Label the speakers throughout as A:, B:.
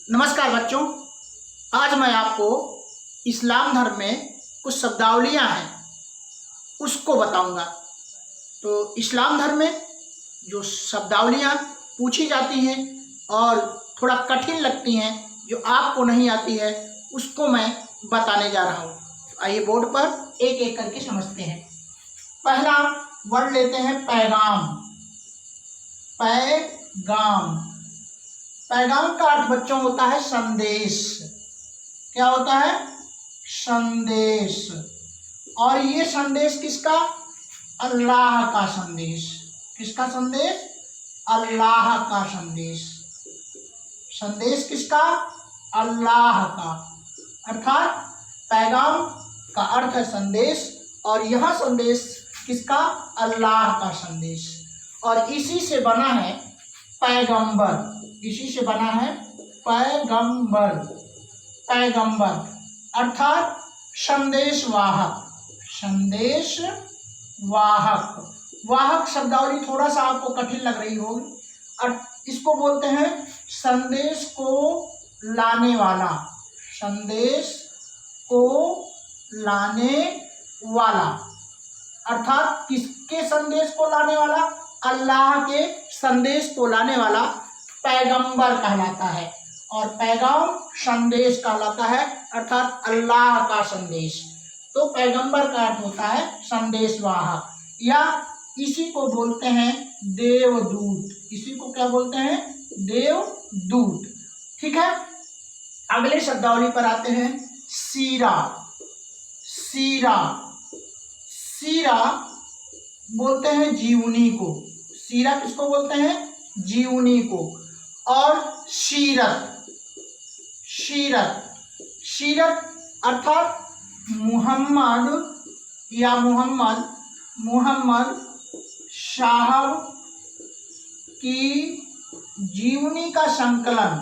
A: नमस्कार बच्चों, आज मैं आपको इस्लाम धर्म में कुछ शब्दावलियाँ हैं उसको बताऊंगा। तो इस्लाम धर्म में जो शब्दावलियाँ पूछी जाती हैं और थोड़ा कठिन लगती हैं, जो आपको नहीं आती है, उसको मैं बताने जा रहा हूँ। आइए बोर्ड पर एक एक करके समझते हैं। पहला वर्ड लेते हैं पैगाम। पैगाम पैगाम का अर्थ बच्चों होता है संदेश। क्या होता है? संदेश। और ये संदेश किसका? अल्लाह का संदेश। किसका संदेश? अल्लाह का संदेश। संदेश किसका? अल्लाह का। अर्थात पैगाम का अर्थ है संदेश, और यह संदेश किसका? अल्लाह का संदेश। और इसी से बना है पैगंबर। इसी से बना है पैगंबर। पैगंबर अर्थात संदेश वाहक। संदेश वाहक। वाहक शब्दावली थोड़ा सा आपको कठिन लग रही होगी, और इसको बोलते हैं संदेश को लाने वाला। संदेश को लाने वाला अर्थात किसके संदेश को लाने वाला? अल्लाह के संदेश को लाने वाला पैगंबर कहलाता है। और पैगाम संदेश कहलाता है, अर्थात अल्लाह का संदेश। तो पैगंबर का अर्थ होता है संदेश वाहक, या इसी को बोलते हैं देवदूत। इसी को क्या बोलते हैं? देवदूत। ठीक है, अगले शब्दावली पर आते हैं। सीरा। सीरा सीरा बोलते हैं जीवनी को। सीरा किसको बोलते हैं? जीवनी को। और सीरत। सीरत सीरत अर्थात मुहम्मद या मोहम्मद साहब की जीवनी का संकलन।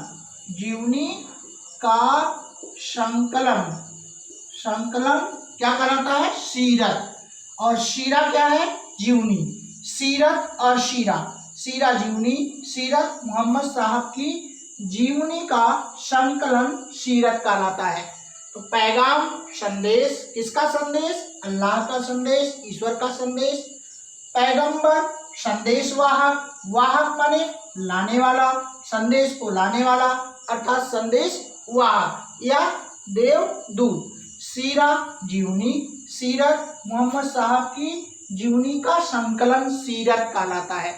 A: जीवनी का संकलन क्या कहलाता है? सीरत। और सीरा क्या है? जीवनी। सीरत और सीरा। सीरा जीवनी, सीरत मोहम्मद साहब की जीवनी का संकलन सीरत कहलाता है। तो पैगाम संदेश। किसका संदेश? अल्लाह का संदेश, ईश्वर का संदेश। पैगंबर संदेश वाहक। वाहक माने लाने वाला, संदेश को लाने वाला, अर्थात संदेश वाहक या देवदूत। सीरा जीवनी, सीरत मोहम्मद साहब की जीवनी का संकलन सीरत कहलाता है।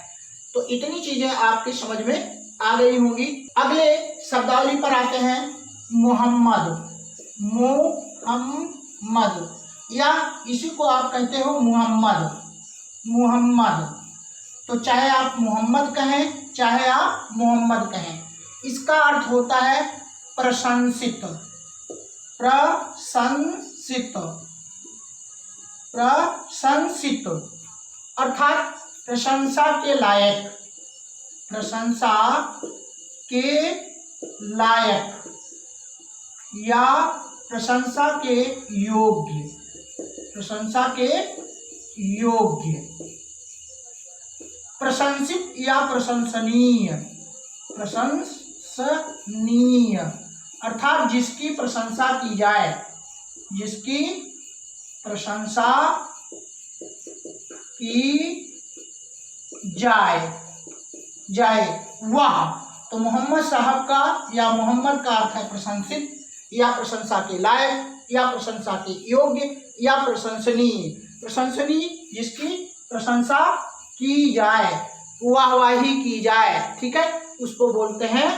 A: तो इतनी चीजें आपकी समझ में आ गई होंगी। अगले शब्दावली पर आते हैं। मोहम्मद। मोहम्मद या इसी को आप कहते हो मोहम्मद। मोहम्मद तो चाहे आप मोहम्मद कहें, चाहे आप मोहम्मद कहें, इसका अर्थ होता है प्रशंसित। प्रशंसित प्रशंसित अर्थात प्रशंसा के लायक। प्रशंसा के लायक या प्रशंसा के योग्य। प्रशंसा के योग्य। प्रशंसित या प्रशंसनीय। प्रशंसनीय अर्थात जिसकी प्रशंसा की जाए। जिसकी प्रशंसा की जाए वह। तो मोहम्मद साहब का या मोहम्मद का अर्थ है प्रशंसित या प्रशंसा के लायक या प्रशंसा के योग्य या प्रशंसनीय। प्रशंसनीय जिसकी प्रशंसा की जाए, वाहवाही की जाए, ठीक है, उसको बोलते हैं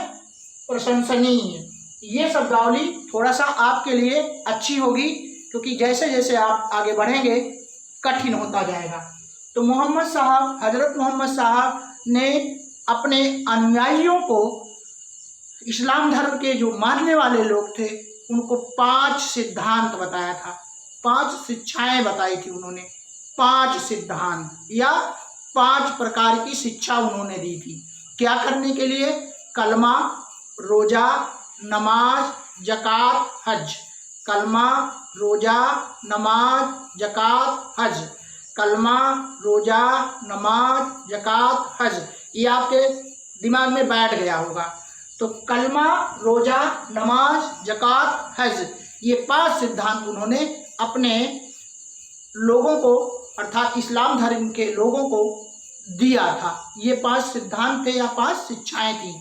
A: प्रशंसनीय। ये शब्दावली थोड़ा सा आपके लिए अच्छी होगी, क्योंकि जैसे जैसे आप आगे बढ़ेंगे कठिन होता जाएगा। तो मोहम्मद साहब, हजरत मोहम्मद साहब ने अपने अनुयायियों को, इस्लाम धर्म के जो मानने वाले लोग थे, उनको 5 सिद्धांत बताया था। 5 शिक्षाएं बताई थी उन्होंने। 5 सिद्धांत या 5 प्रकार की शिक्षा उन्होंने दी थी। क्या करने के लिए? कलमा, रोजा, नमाज, ज़कात, हज। कलमा, रोजा, नमाज, ज़कात, हज। कलमा, रोजा, नमाज, ज़कात, हज। ये आपके दिमाग में बैठ गया होगा। तो कलमा, रोजा, नमाज, ज़कात, हज, ये 5 सिद्धांत उन्होंने अपने लोगों को अर्थात इस्लाम धर्म के लोगों को दिया था। ये 5 सिद्धांत थे या 5 शिक्षाएं थी।